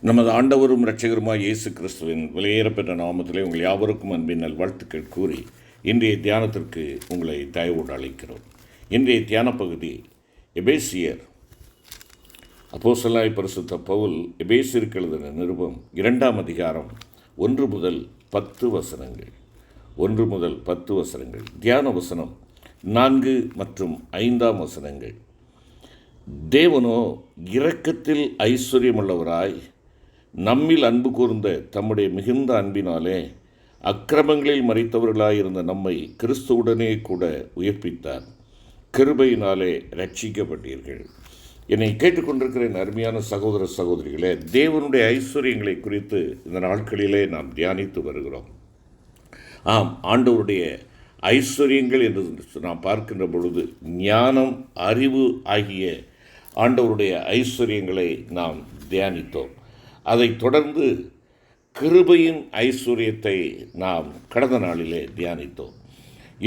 நமது ஆண்டவரும் இரட்சகருமாய் இயேசு கிறிஸ்துவின் விலையேறப்பெற்ற நாமத்திலே உங்கள் யாவருக்கும் அன்பின் நல்வாழ்த்துக்கள் கூறி இன்றைய தியானத்திற்கு உங்களை தயவோடு அழைக்கிறோம். இன்றைய தியான பகுதி எபேசியர். அப்போஸ்தலனாகிய பரிசுத்த பவுல் எபேசியருக்கு எழுதின நிருபம் 2ஆம் அதிகாரம் 1 முதல் 10 வசனங்கள். 1 முதல் 10 வசனங்கள். தியான வசனம் 4 மற்றும் 5ஆம் வசனங்கள். தேவனோ இரக்கத்தில் ஐஸ்வர்யமுள்ளவராய் நம்மில் அன்பு கூர்ந்த தம்முடைய மிகுந்த அன்பினாலே அக்கிரமங்களில் மரித்தவர்களாயிருந்த நம்மை கிறிஸ்துவுடனே கூட உயிர்ப்பித்தார். கிருபையினாலே ரட்சிக்கப்பட்டீர்கள். என்னை கேட்டுக்கொண்டிருக்கிற என் அருமையான சகோதர சகோதரிகளே, தேவனுடைய ஐஸ்வர்யங்களை குறித்து இந்த நாட்களிலே நாம் தியானித்து வருகிறோம். ஆம், ஆண்டவருடைய ஐஸ்வர்யங்கள் என்று நாம் பார்க்கின்ற பொழுது ஞானம், அறிவு ஆகிய ஆண்டவருடைய ஐஸ்வர்யங்களை நாம் தியானித்தோம். அதைத் தொடர்ந்து கிருபையின் ஐஸ்வர்யத்தை நாம் கடந்த நாளிலே தியானித்தோம்.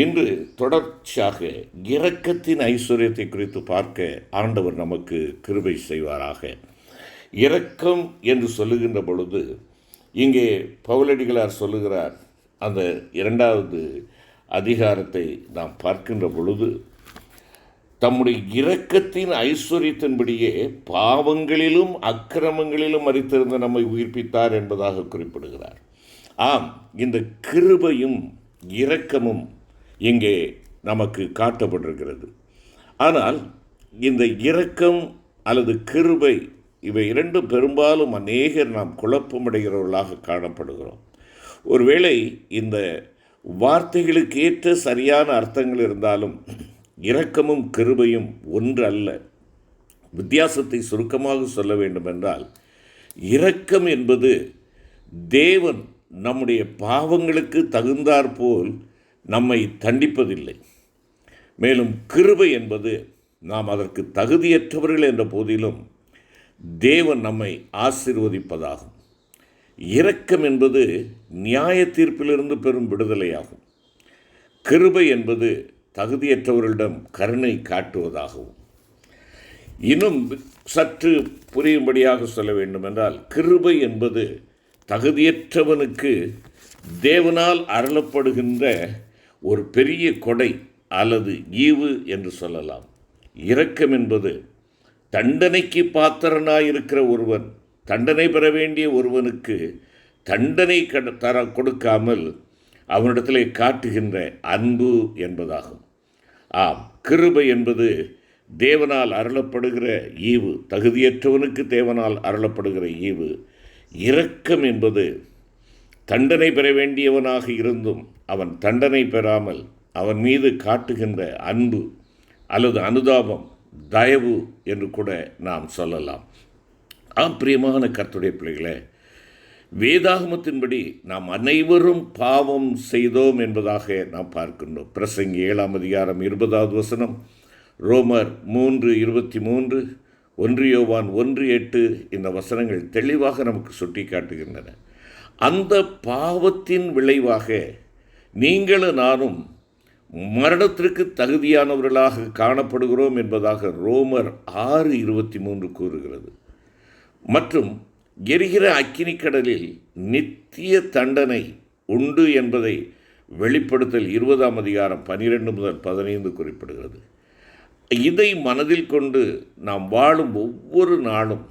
இன்று தொடர்ச்சியாக இரக்கத்தின் ஐஸ்வர்யத்தை குறித்து பார்க்க ஆண்டவர் நமக்கு கிருபை செய்வாராக. இரக்கம் என்று சொல்லுகின்ற பொழுது இங்கே பவுலடிகளார் சொல்லுகிறார், அந்த 2வது அதிகாரத்தை நாம் பார்க்கின்ற பொழுது தம்முடைய இரக்கத்தின் ஐஸ்வர்யத்தின்படியே பாவங்களிலும் அக்கிரமங்களிலும் மரித்திருந்த நம்மை உயிர்ப்பித்தார் என்பதாக குறிப்பிடுகிறார். ஆம், இந்த கிருபையும் இரக்கமும் இங்கே நமக்கு காட்டப்பட்டிருக்கிறது. ஆனால் இந்த இரக்கம் அல்லது கிருபை இவை இரண்டும் பெரும்பாலும் அநேகர் நாம் குழப்பமடைகிறவர்களாக காணப்படுகிறோம். ஒருவேளை இந்த வார்த்தைகளுக்கு ஏற்ற சரியான அர்த்தங்கள் இருந்தாலும் இரக்கமும் கிருபையும் ஒன்று அல்ல. வித்தியாசத்தை சுருக்கமாக சொல்ல வேண்டுமென்றால், இரக்கம் என்பது தேவன் நம்முடைய பாவங்களுக்கு தகுந்தாற்போல் நம்மை தண்டிப்பதில்லை. மேலும் கிருபை என்பது நாம் அதற்கு தகுதியற்றவர்கள் என்ற போதிலும் தேவன் நம்மை ஆசீர்வதிப்பதாகும். இரக்கம் என்பது நியாய தீர்ப்பிலிருந்து பெறும் விடுதலையாகும். கிருபை என்பது தகுதியற்றவர்களிடம் கருணை காட்டுவதாகவும். இன்னும் சற்று புரியும்படியாக சொல்ல வேண்டுமென்றால், கிருபை என்பது தகுதியற்றவனுக்கு தேவனால் அருளப்படுகின்ற ஒரு பெரிய கொடை அல்லது ஈவு என்று சொல்லலாம். இரக்கம் என்பது தண்டனைக்கு பாத்திரனாயிருக்கிற ஒருவன், தண்டனை பெற வேண்டிய ஒருவனுக்கு தண்டனை கொடுக்காமல் அவனிடத்திலே காட்டுகின்ற அன்பு என்பதாகும். ஆம், கிருபை என்பது தேவனால் அருளப்படுகிற ஈவு, தகுதியற்றவனுக்கு தேவனால் அருளப்படுகிற ஈவு. இரக்கம் என்பது தண்டனை பெற வேண்டியவனாக இருந்தும் அவன் தண்டனை பெறாமல் அவன் மீது காட்டுகின்ற அன்பு அல்லது அனுதாபம், தயவு என்று கூட நாம் சொல்லலாம். ஆம், பிரியமான கர்த்தருடைய பிள்ளைகளே, வேதாகமத்தின்படி நாம் அனைவரும் பாவம் செய்தோம் என்பதாக நாம் பார்க்கின்றோம். பிரசங்கி 7ஆம் அதிகாரம் 20வது வசனம், ரோமர் 3:23, 1 யோவான் 1:8 இந்த வசனங்கள் தெளிவாக நமக்கு சுட்டி காட்டுகின்றன. அந்த பாவத்தின் விளைவாக நீங்களும் நானும் மரணத்திற்கு தகுதியானவர்களாக காணப்படுகிறோம் என்பதாக ரோமர் 6:23 கூறுகிறது. மற்றும் எரிகிற அக்கினிக்கடலில் நித்திய தண்டனை உண்டு என்பதை வெளிப்படுத்தல் 20ஆம் அதிகாரம் 12 முதல் 15 குறிப்பிடுகிறது. இதை மனதில் கொண்டு நாம் வாழும் ஒவ்வொரு நாளும்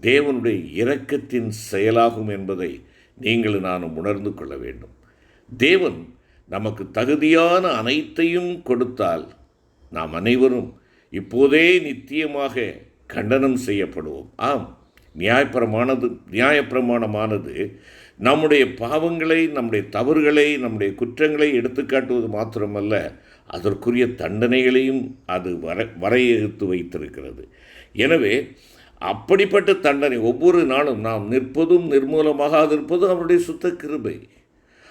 தேவனுடைய இரக்கத்தின் செயலாகும் என்பதை நீங்கள் நானும் உணர்ந்து கொள்ள வேண்டும். தேவன் நமக்கு தகுதியான அனைத்தையும் கொடுத்தால் நாம் அனைவரும் இப்போதே நித்தியமாக கண்டனம் செய்யப்படுவோம். ஆம், நியாயப்பிரமாணமானது நம்முடைய பாவங்களை, நம்முடைய தவறுகளை, நம்முடைய குற்றங்களை எடுத்துக்காட்டுவது மாத்திரமல்ல, அதற்குரிய தண்டனைகளையும் அது வரையறுத்து வைத்திருக்கிறது. எனவே அப்படிப்பட்ட தண்டனை ஒவ்வொரு நாளும் நாம் நிற்பதும் நிர்மூலமாகாதிருப்பதும் அவருடைய சுத்த கிருபை.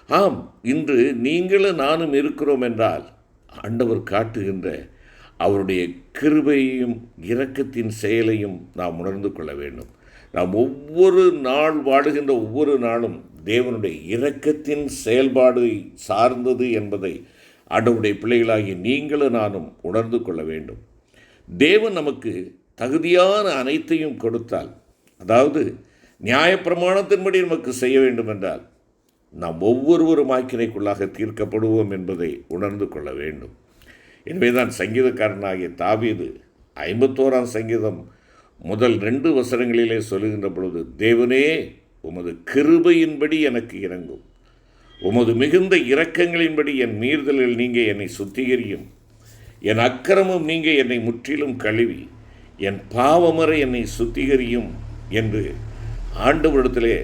ஆம், இன்று நீங்களும் நானும் இருக்கிறோம் என்றால் ஆண்டவர் காட்டுகின்ற அவருடைய கிருபையையும் இரக்கத்தின் செயலையும் நாம் உணர்ந்து கொள்ள வேண்டும். நாம் ஒவ்வொரு நாள் வாழுகின்ற ஒவ்வொரு நாளும் தேவனுடைய இரக்கத்தின் செயல்பாடு சார்ந்தது என்பதை ஆண்டவருடைய பிள்ளைகளாகிய நீங்களும் நானும் உணர்ந்து கொள்ள வேண்டும். தேவன் நமக்கு தகுதியான அனைத்தையும் கொடுத்தால், அதாவது நியாயப்பிரமாணத்தின்படி நமக்கு செய்ய வேண்டும் என்றால் நாம் ஒவ்வொருவரும் ஆக்கினைக்குள்ளாக தீர்க்கப்படுவோம் என்பதை உணர்ந்து கொள்ள வேண்டும். எனவேதான் சங்கீதக்காரனாகிய தாவீது 51ஆம் சங்கீதம் முதல் 2 வசனங்களிலே சொல்லுகின்ற பொழுது, தேவனே உமது கிருபையின்படி எனக்கு இரங்கும், உமது மிகுந்த இரக்கங்களின்படி என் மீறுதல்கள் நீங்க என்னை சுத்திகரியும், என் அக்கிரமம் நீங்க என்னை முற்றிலும் கழுவி, என் பாவமற என்னை சுத்திகரியும் என்று ஆண்டவரிடத்திலே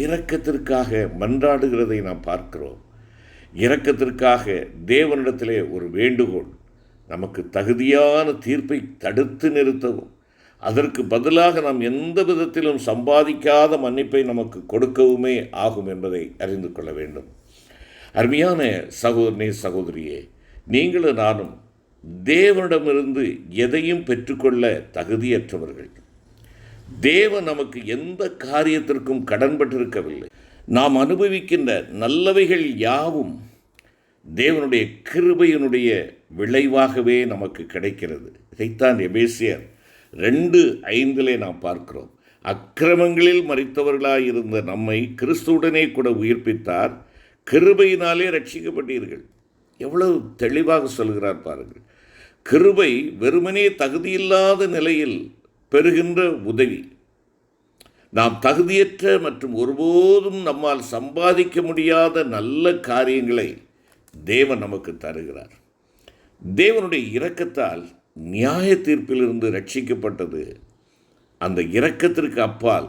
இரக்கத்திற்காக மன்றாடுகிறதை நாம் பார்க்கிறோம். இரக்கத்திற்காக தேவனிடத்திலே ஒரு வேண்டுகோள், நமக்கு தகுதியான தீர்ப்பை தடுத்து நிறுத்தவும், அதற்கு பதிலாக நாம் எந்த விதத்திலும் சம்பாதிக்காத மன்னிப்பை நமக்கு கொடுக்கவுமே ஆகும் என்பதை அறிந்து கொள்ள வேண்டும். அருமையான சகோதரனே, சகோதரியே, நீங்களும் நானும் தேவனிடமிருந்து எதையும் பெற்றுக்கொள்ள தகுதியற்றவர்கள். தேவன் நமக்கு எந்த காரியத்திற்கும் கடன்பட்டிருக்கவில்லை. நாம் அனுபவிக்கின்ற நல்லவைகள் யாவும் தேவனுடைய கிருபையினுடைய விளைவாகவே நமக்கு கிடைக்கிறது. இதைத்தான் எபேசியர் 2:5 நாம் பார்க்கிறோம். அக்கிரமங்களில் மரித்தவர்களாயிருந்த நம்மை கிறிஸ்துவுடனே கூட உயிர்ப்பித்தார், கிருபையினாலே ரட்சிக்கப்பட்டீர்கள். எவ்வளவு தெளிவாக சொல்கிறார் பாருங்கள். கிருபை வெறுமனே தகுதியில்லாத நிலையில் பெறுகின்ற உதவி. நாம் தகுதியற்ற மற்றும் ஒருபோதும் நம்மால் சம்பாதிக்க முடியாத நல்ல காரியங்களை தேவன் நமக்கு தருகிறார். தேவனுடைய இரக்கத்தால் நியாய தீர்ப்பிலிருந்து ரட்சிக்கப்பட்டது. அந்த இரக்கத்திற்கு அப்பால்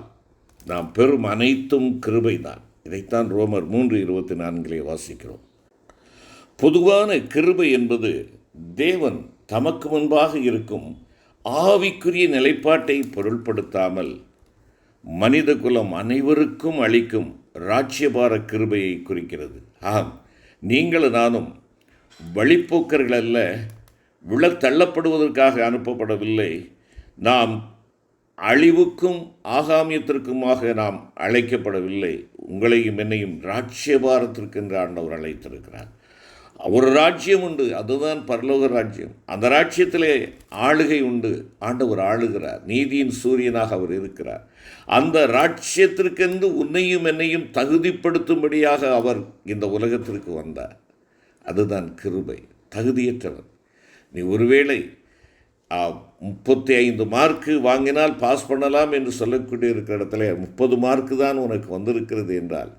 நாம் பெறும் அனைத்தும் கிருபைதான். இதைத்தான் ரோமர் 3:24 வாசிக்கிறோம். பொதுவான கிருபை என்பது தேவன் தமக்கு முன்பாக இருக்கும் ஆவிக்குரிய நிலைப்பாட்டை பொருள்படுத்தாமல் மனித குலம் அனைவருக்கும் அளிக்கும் ராஜ்யபார கிருபையை குறிக்கிறது. ஆம், நீங்களும் நானும் வழிப்போக்கர்கள் அல்ல, விழத்தள்ளப்படுவதற்காக அனுப்பப்படவில்லை. நாம் அழிவுக்கும் ஆகாமியத்திற்குமாக நாம் அழைக்கப்படவில்லை. உங்களையும் என்னையும் ராஜ்யபாரத்திற்கு என்று ஆண்டவர் அழைத்திருக்கிறார். ஒரு ராஜ்யம் உண்டு, அதுதான் பரலோக ராஜ்யம். அந்த ராஜ்யத்திலே ஆளுகை உண்டு. ஆண்டவர் ஆளுகிறார், நீதியின் சூரியனாக அவர் இருக்கிறார். அந்த ராஜ்யத்திற்கென்று உன்னையும் என்னையும் தகுதிப்படுத்தும்படியாக அவர் இந்த உலகத்திற்கு வந்தார். அதுதான் கிருபை. தகுதியற்றவர் நீ ஒருவேளை 35 மார்க்கு வாங்கினால் பாஸ் பண்ணலாம் என்று சொல்லக்கூடிய இருக்கிற இடத்துல 30 மார்க்கு தான் உனக்கு வந்திருக்கிறது என்றால்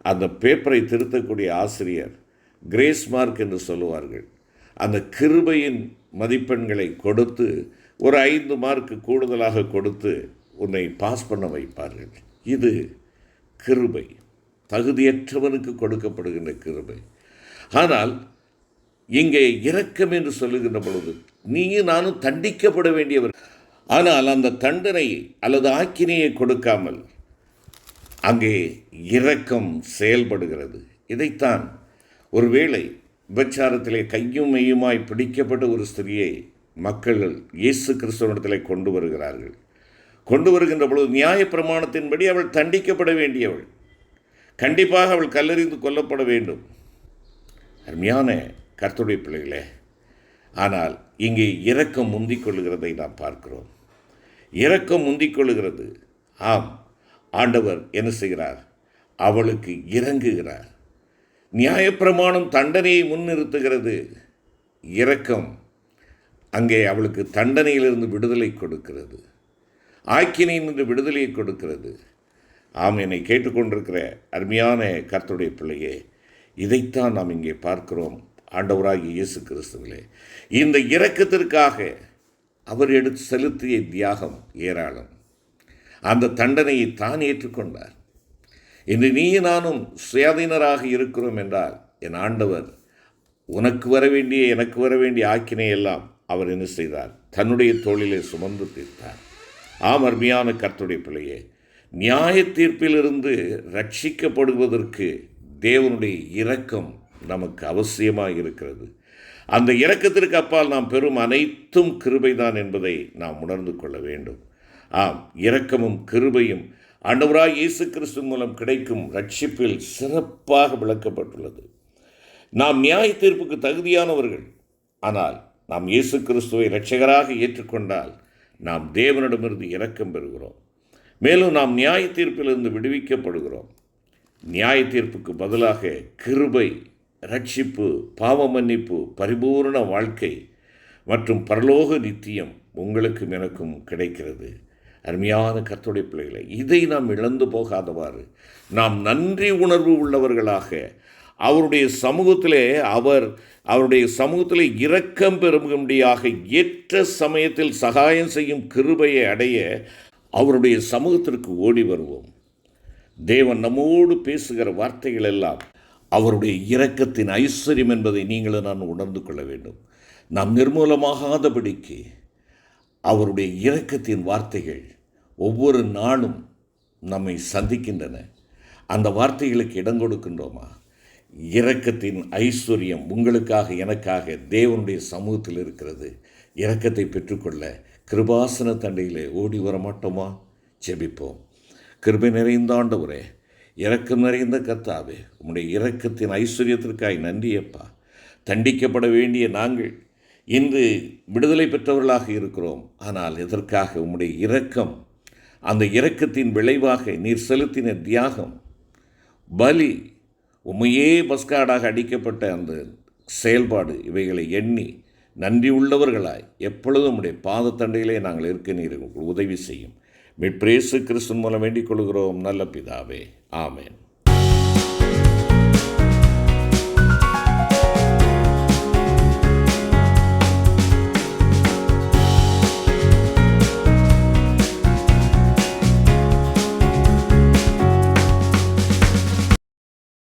அந்த பேப்பரை திருத்தக்கூடிய ஆசிரியர் கிரேஸ் மார்க் என்று சொல்லுவார்கள். அந்த கிருபையின் மதிப்பெண்களை கொடுத்து ஒரு 5 மார்க்கு கூடுதலாக கொடுத்து உன்னை பாஸ் பண்ண வைப்பார்கள். இது கிருபை, தகுதியற்றவனுக்கு கொடுக்கப்படுகின்ற கிருபை. ஆனால் இங்கே இரக்கம் என்று சொல்லுகின்ற பொழுது நீயும் நானும் தண்டிக்கப்பட வேண்டியவர். ஆனால் அந்த தண்டனை அல்லது ஆக்கினையை கொடுக்காமல் அங்கே இரக்கம் செயல்படுகிறது. இதைத்தான் ஒருவேளை விபச்சாரத்திலே கையும் மெய்யுமாய் பிடிக்கப்பட்ட ஒரு ஸ்திரியை மக்கள் இயேசு கிறிஸ்துவனிடத்திலே கொண்டு வருகிறார்கள். கொண்டு வருகின்ற பொழுது நியாயப்பிரமாணத்தின்படி அவள் தண்டிக்கப்பட வேண்டியவள். கண்டிப்பாக அவள் கல்லெறிந்து கொல்லப்பட வேண்டும். அருமையான கர்த்தருடைய பிள்ளைகளே, ஆனால் இங்கே இரக்கம் முந்திக் கொள்ளுகிறதை நாம் பார்க்கிறோம். இரக்கம் முந்திக் கொள்ளுகிறது. ஆம், ஆண்டவர் என்ன செய்கிறார்? அவளுக்கு இறங்குகிறார். நியாயப்பிரமாணம் தண்டனையை முன்னிறுத்துகிறது. இரக்கம் அங்கே அவளுக்கு தண்டனையிலிருந்து விடுதலை கொடுக்கிறது, ஆக்கினையிலிருந்து விடுதலையை கொடுக்கிறது. ஆம், என்னை கேட்டுக்கொண்டிருக்கிற அருமையான கர்த்தருடைய பிள்ளையே, இதைத்தான் நாம் இங்கே பார்க்கிறோம். ஆண்டவராகிய இயேசு கிறிஸ்துவிலே இந்த இரக்கத்திற்காக அவர் எடுத்து செலுத்திய தியாகம் ஏராளம். அந்த தண்டனையை தான் ஏற்றுக்கொண்டார். இன்று நீயும் நானும் சுயாதீனராக இருக்கிறோம் என்றால் என் ஆண்டவர் உனக்கு வர வேண்டிய எனக்கு வர வேண்டிய ஆக்கினையெல்லாம் அவர் என்ன செய்தார்? தன்னுடைய தோளிலே சுமந்து தீர்த்தார். ஆம், அருமையான கர்த்தருடைய பிள்ளையே, நியாய தீர்ப்பிலிருந்து ரட்சிக்கப்படுவதற்கு தேவனுடைய இரக்கம் நமக்கு அவசியமாக இருக்கிறது. அந்த இரக்கத்திற்கு அப்பால் நாம் பெறும் அனைத்தும் கிருபைதான் என்பதை நாம் உணர்ந்து கொள்ள வேண்டும். ஆம், இரக்கமும் கிருபையும் ஆண்டவராய் இயேசு கிறிஸ்து மூலம் கிடைக்கும் ரட்சிப்பில் சிறப்பாக விளக்கப்பட்டுள்ளது. நாம் நியாய தீர்ப்புக்கு தகுதியானவர்கள். ஆனால் நாம் இயேசு கிறிஸ்துவை இரட்சகராக ஏற்றுக்கொண்டால் நாம் தேவனிடமிருந்து இரக்கம் பெறுகிறோம். மேலும் நாம் நியாய தீர்ப்பிலிருந்து விடுவிக்கப்படுகிறோம். நியாய தீர்ப்புக்கு பதிலாக கிருபை, ரட்சிப்பு, பாவ மன்னிப்பு, பரிபூர்ண வாழ்க்கை மற்றும் பரலோக நித்தியம் உங்களுக்கும் எனக்கும் கிடைக்கிறது. அருமையான கர்த்தருடைய பிள்ளைகளை, இதை நாம் இழந்து போகாதவாறு நாம் நன்றி உணர்வு உள்ளவர்களாக அவருடைய சமூகத்திலே இரக்கம் பெறும்படியாக ஏற்ற சமயத்தில் சகாயம் செய்யும் கிருபையை அடைய அவருடைய சமூகத்திற்கு ஓடி வருவோம். தேவன் நம்மோடு பேசுகிற வார்த்தைகள் எல்லாம் அவருடைய இரக்கத்தின் ஐஸ்வர்யம் என்பதை நீங்களும் நான் உணர்ந்து கொள்ள வேண்டும். நாம் நிர்மூலமாகாதபடிக்கு அவருடைய இரக்கத்தின் வார்த்தைகள் ஒவ்வொரு நாளும் நம்மை சந்திக்கின்றன. அந்த வார்த்தைகளுக்கு இடம் கொடுக்கின்றோமா? இரக்கத்தின் ஐஸ்வர்யம் உங்களுக்காக எனக்காக தேவனுடைய சமூகத்தில் இருக்கிறது. இரக்கத்தை பெற்றுக்கொள்ள கிருபாசன தண்டையிலே ஓடி வர மாட்டோமா? ஜெபிப்போம். கிருபை நிறைந்த ஆண்டவரே, இரக்கம் நிறைந்த கர்த்தாவே, உம்முடைய இரக்கத்தின் ஐஸ்வர்யத்திற்காய் நன்றியப்பா. தண்டிக்கப்பட வேண்டிய நாங்கள் இன்று விடுதலை பெற்றவர்களாக இருக்கிறோம். ஆனால் எதற்காக? உம்முடைய இரக்கம், அந்த இரக்கத்தின் விளைவாக நீர் செலுத்தின தியாகம், பலி, உம்மையே பஸ்காடாக அடிக்கப்பட்ட அந்த செயல்பாடு, இவைகளை எண்ணி நன்றி உள்ளவர்களாய் எப்பொழுதும் உம்முடைய பாதத்தண்டையிலே நாங்கள் இருக்க நீர் உதவி செய்யும். மீட்பு இயேசு கிறிஸ்துவின் மூலம் வேண்டிக் கொள்கிறோம் நல்ல பிதாவே. ஆமென்.